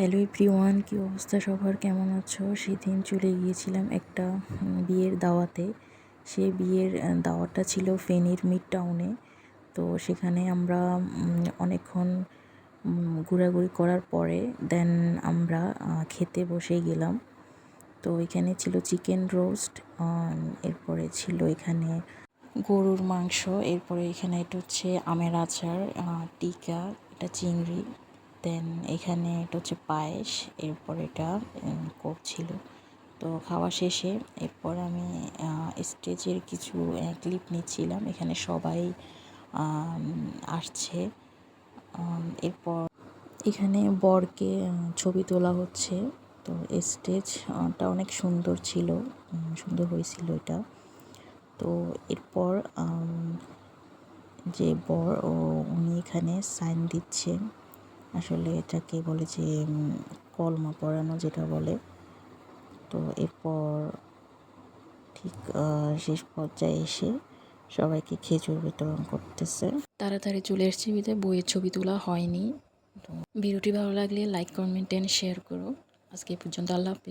Hello everyone, কী অবস্থা সবার, কেমন আছো? সেদিন চলে গিয়েছিলাম একটা বিয়ের দাওয়াতে। সেই বিয়ের দাওয়াতটা ছিল ফেনীর মিড টাউনে। তো সেখানে আমরা অনেকক্ষণ ঘোরাঘুরি করার পরে দেন আমরা খেতে বসে গেলাম। তো এখানে ছিল চিকেন রোস্ট, এরপরে ছিল এখানে গরুর মাংস, এরপরে এখানে এটা হচ্ছে আমের আচার, টিকা, এটা চিংড়ি, দেন এখানে এটা হচ্ছে পায়েস, এরপর এটা কোক ছিল। তো খাওয়া শেষে এরপর আমি স্টেজের কিছু ক্লিপ নিচ্ছিলাম। এখানে সবাই আসছে। এরপর এখানে বরকে ছবি তোলা হচ্ছে। তো স্টেজটা অনেক সুন্দর ছিল, সুন্দর হয়েছিল এটা। তো এরপর যে বর উনি এখানে সাইন দিচ্ছেন, আসলে এটাকে বলে যে কলমা পড়ানো যেটা বলে। তো এরপর ঠিক শেষ পর্যায়ে এসে সবাইকে খেজুর বিতরণ করতেছে। তাড়াতাড়ি চলে এসেছি বিধায় বইয়ের ছবি তোলা হয়নি। তো ভিডিওটি ভালো লাগলে লাইক, কমেন্ট এন্ড শেয়ার করো। আজকে এই পর্যন্ত, আল্লাহ হাফেজ।